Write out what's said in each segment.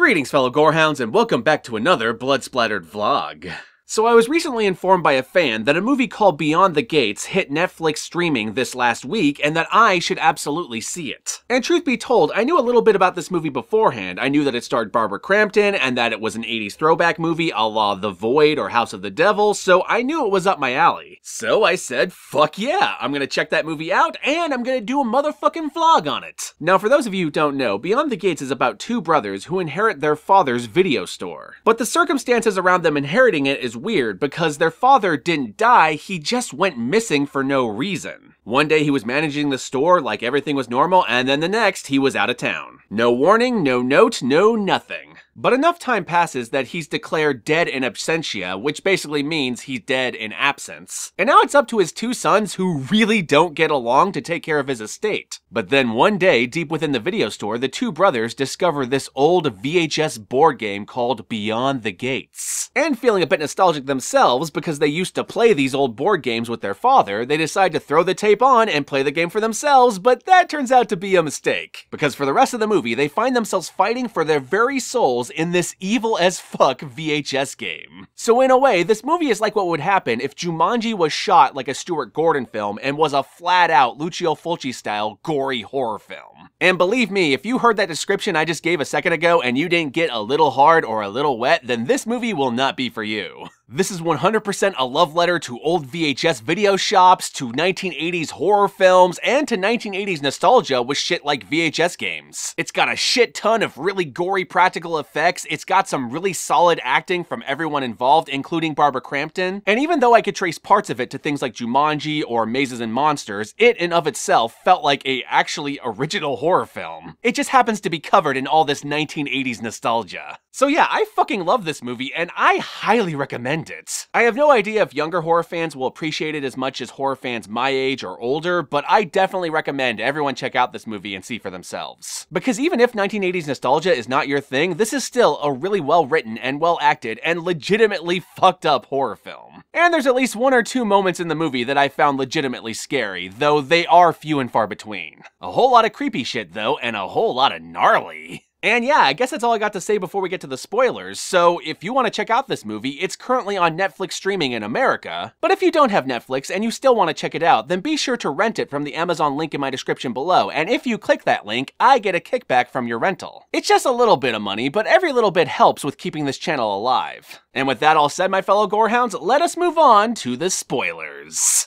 Greetings fellow gorehounds and welcome back to another Blood Splattered vlog. So I was recently informed by a fan that a movie called Beyond the Gates hit Netflix streaming this last week and that I should absolutely see it. And truth be told, I knew a little bit about this movie beforehand. I knew that it starred Barbara Crampton and that it was an 80s throwback movie a la The Void or House of the Devil, so I knew it was up my alley. So I said, fuck yeah, I'm gonna check that movie out and I'm gonna do a motherfucking vlog on it. Now for those of you who don't know, Beyond the Gates is about two brothers who inherit their father's video store. But the circumstances around them inheriting it is weird because their father didn't die, he just went missing for no reason. One day he was managing the store like everything was normal, and then the next he was out of town. No warning, no note, no nothing. But enough time passes that he's declared dead in absentia, which basically means he's dead in absence. And now it's up to his two sons who really don't get along to take care of his estate. But then one day, deep within the video store, the two brothers discover this old VHS board game called Beyond the Gates. And feeling a bit nostalgic themselves because they used to play these old board games with their father, they decide to throw the tape on and play the game for themselves, but that turns out to be a mistake. Because for the rest of the movie, they find themselves fighting for their very souls in this evil as fuck VHS game. So in a way, this movie is like what would happen if Jumanji was shot like a Stewart Gordon film and was a flat-out Lucio Fulci style gory horror film. And believe me, if you heard that description I just gave a second ago and you didn't get a little hard or a little wet, then this movie will not be for you. This is 100% a love letter to old VHS video shops, to 1980s horror films, and to 1980s nostalgia with shit like VHS games. It's got a shit ton of really gory practical effects, it's got some really solid acting from everyone involved, including Barbara Crampton, and even though I could trace parts of it to things like Jumanji or Mazes and Monsters, it in of itself felt like a actually original horror film. It just happens to be covered in all this 1980s nostalgia. So yeah, I fucking love this movie, and I highly recommend it. I have no idea if younger horror fans will appreciate it as much as horror fans my age or older, but I definitely recommend everyone check out this movie and see for themselves. Because even if 1980s nostalgia is not your thing, this is still a really well written and well acted and legitimately fucked up horror film. And there's at least one or two moments in the movie that I found legitimately scary, though they are few and far between. A whole lot of creepy shit though, and a whole lot of gnarly. And yeah, I guess that's all I got to say before we get to the spoilers, so if you want to check out this movie, it's currently on Netflix streaming in America, but if you don't have Netflix and you still want to check it out, then be sure to rent it from the Amazon link in my description below, and if you click that link, I get a kickback from your rental. It's just a little bit of money, but every little bit helps with keeping this channel alive. And with that all said, my fellow gorehounds, let us move on to the spoilers.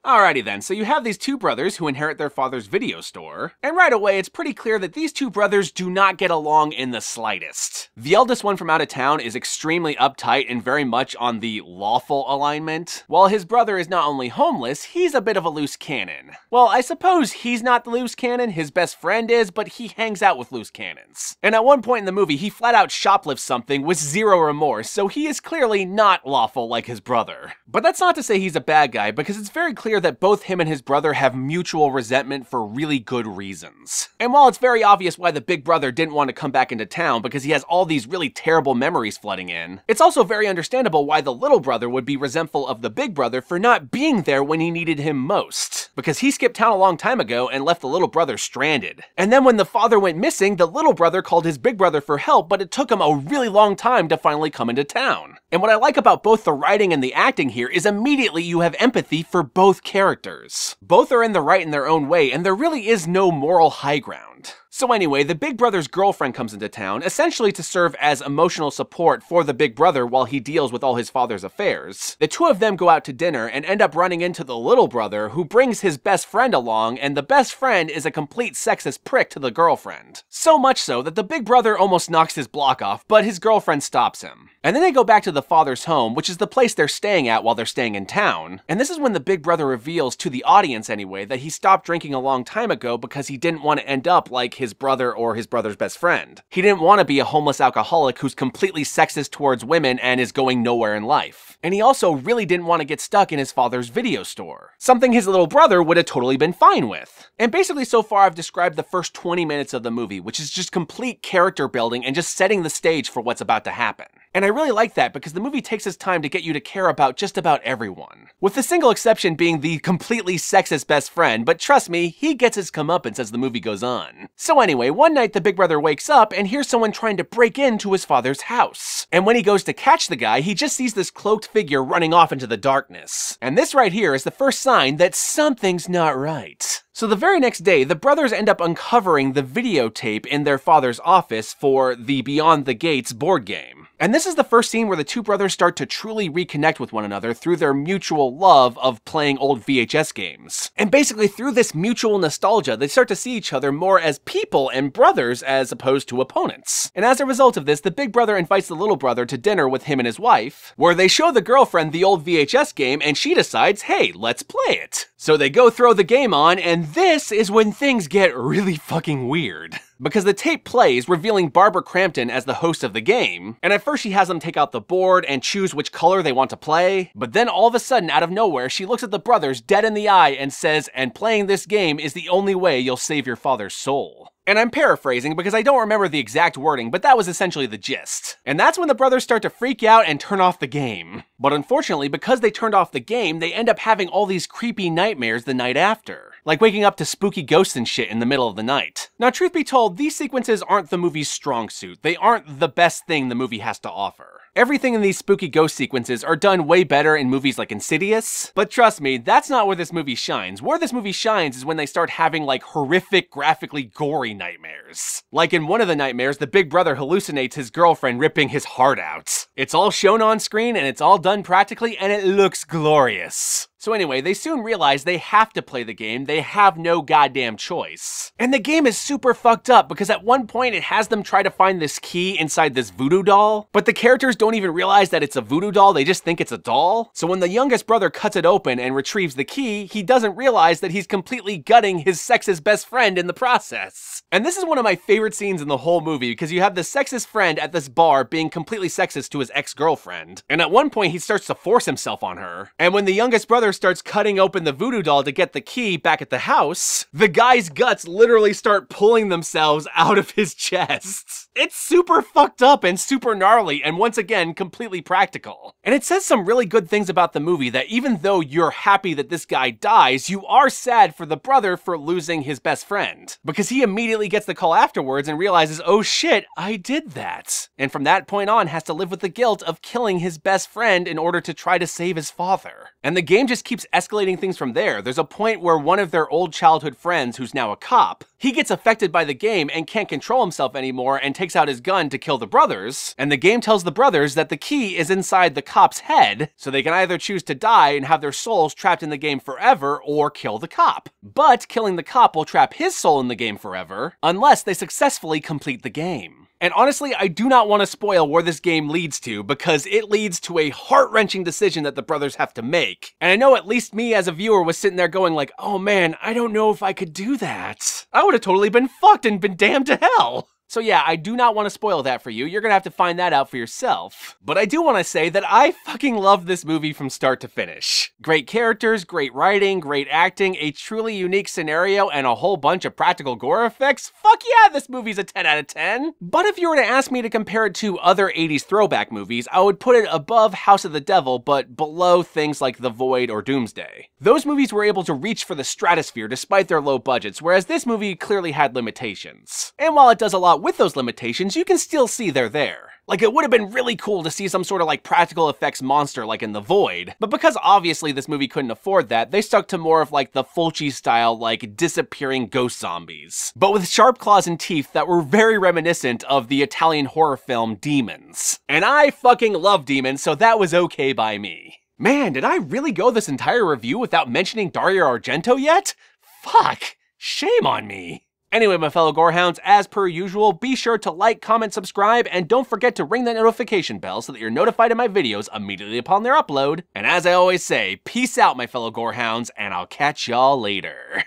Alrighty then, so you have these two brothers who inherit their father's video store, and right away it's pretty clear that these two brothers do not get along in the slightest. The eldest one from out of town is extremely uptight and very much on the lawful alignment, while his brother is not only homeless, he's a bit of a loose cannon. Well, I suppose he's not the loose cannon, his best friend is, but he hangs out with loose cannons. And at one point in the movie, he flat out shoplifts something with zero remorse, so he is clearly not lawful like his brother. But that's not to say he's a bad guy, because it's very clear that both him and his brother have mutual resentment for really good reasons. And while it's very obvious why the big brother didn't want to come back into town because he has all these really terrible memories flooding in, it's also very understandable why the little brother would be resentful of the big brother for not being there when he needed him most. Because he skipped town a long time ago and left the little brother stranded. And then when the father went missing, the little brother called his big brother for help, but it took him a really long time to finally come into town. And what I like about both the writing and the acting here is immediately you have empathy for both characters. Both are in the right in their own way, and there really is no moral high ground. So anyway, the big brother's girlfriend comes into town, essentially to serve as emotional support for the big brother while he deals with all his father's affairs. The two of them go out to dinner and end up running into the little brother, who brings his best friend along, and the best friend is a complete sexist prick to the girlfriend. So much so that the big brother almost knocks his block off, but his girlfriend stops him. And then they go back to the father's home, which is the place they're staying at while they're staying in town. And this is when the big brother reveals, to the audience anyway, that he stopped drinking a long time ago because he didn't want to end up like his brother or his brother's best friend. He didn't want to be a homeless alcoholic who's completely sexist towards women and is going nowhere in life. And he also really didn't want to get stuck in his father's video store. Something his little brother would have totally been fine with. And basically so far I've described the first 20 minutes of the movie, which is just complete character building and just setting the stage for what's about to happen. And I really like that because the movie takes its time to get you to care about just about everyone. With the single exception being the completely sexist best friend, but trust me, he gets his comeuppance as the movie goes on. So anyway, one night the big brother wakes up and hears someone trying to break into his father's house. And when he goes to catch the guy, he just sees this cloaked figure running off into the darkness. And this right here is the first sign that something's not right. So the very next day, the brothers end up uncovering the videotape in their father's office for the Beyond the Gates board game. And this is the first scene where the two brothers start to truly reconnect with one another through their mutual love of playing old VHS games. And basically through this mutual nostalgia, they start to see each other more as people and brothers as opposed to opponents. And as a result of this, the big brother invites the little brother to dinner with him and his wife, where they show the girlfriend the old VHS game and she decides, hey, let's play it. So they go throw the game on, and this is when things get really fucking weird. Because the tape plays, revealing Barbara Crampton as the host of the game, and at first she has them take out the board and choose which color they want to play, but then all of a sudden, out of nowhere, she looks at the brothers dead in the eye and says, and playing this game is the only way you'll save your father's soul. And I'm paraphrasing because I don't remember the exact wording, but that was essentially the gist. And that's when the brothers start to freak out and turn off the game. But unfortunately, because they turned off the game, they end up having all these creepy nightmares the night after. Like waking up to spooky ghosts and shit in the middle of the night. Now, truth be told, these sequences aren't the movie's strong suit. They aren't the best thing the movie has to offer. Everything in these spooky ghost sequences are done way better in movies like Insidious, but trust me, that's not where this movie shines. Where this movie shines is when they start having like horrific, graphically gory nightmares. Like in one of the nightmares, the big brother hallucinates his girlfriend ripping his heart out. It's all shown on screen and it's all done practically and it looks glorious. So anyway, they soon realize they have to play the game, they have no goddamn choice. And the game is super fucked up because at one point it has them try to find this key inside this voodoo doll, but the characters don't even realize that it's a voodoo doll, they just think it's a doll. So when the youngest brother cuts it open and retrieves the key, he doesn't realize that he's completely gutting his sexist best friend in the process. And this is one of my favorite scenes in the whole movie because you have the sexist friend at this bar being completely sexist to his ex-girlfriend. And at one point he starts to force himself on her. And when the youngest brother starts cutting open the voodoo doll to get the key back at the house, the guy's guts literally start pulling themselves out of his chest. It's super fucked up and super gnarly and once again, completely practical. And it says some really good things about the movie that even though you're happy that this guy dies, you are sad for the brother for losing his best friend. Because he immediately gets the call afterwards and realizes, oh shit, I did that. And from that point on has to live with the guilt of killing his best friend in order to try to save his father. And the game just keeps escalating things from there. There's a point where one of their old childhood friends, who's now a cop, he gets affected by the game and can't control himself anymore and takes out his gun to kill the brothers, and the game tells the brothers that the key is inside the cop's head, so they can either choose to die and have their souls trapped in the game forever, or kill the cop. But killing the cop will trap his soul in the game forever, unless they successfully complete the game. And honestly, I do not want to spoil where this game leads to, because it leads to a heart-wrenching decision that the brothers have to make. And I know at least me as a viewer was sitting there going like, oh man, I don't know if I could do that. I would have totally been fucked and been damned to hell. So yeah, I do not want to spoil that for you. You're gonna have to find that out for yourself. But I do want to say that I fucking love this movie from start to finish. Great characters, great writing, great acting, a truly unique scenario, and a whole bunch of practical gore effects. Fuck yeah, this movie's a 10 out of 10. But if you were to ask me to compare it to other 80s throwback movies, I would put it above House of the Devil, but below things like The Void or Doomsday. Those movies were able to reach for the stratosphere despite their low budgets, whereas this movie clearly had limitations. And while it does a lot with those limitations, you can still see they're there. Like, it would have been really cool to see some sort of like practical effects monster like in The Void, but because obviously this movie couldn't afford that, they stuck to more of like the Fulci style, like disappearing ghost zombies, but with sharp claws and teeth that were very reminiscent of the Italian horror film Demons. And I fucking love Demons, so that was okay by me. Man, did I really go this entire review without mentioning Dario Argento yet? Fuck, shame on me. Anyway, my fellow gorehounds, as per usual, be sure to like, comment, subscribe, and don't forget to ring that notification bell so that you're notified of my videos immediately upon their upload. And as I always say, peace out, my fellow gorehounds, and I'll catch y'all later.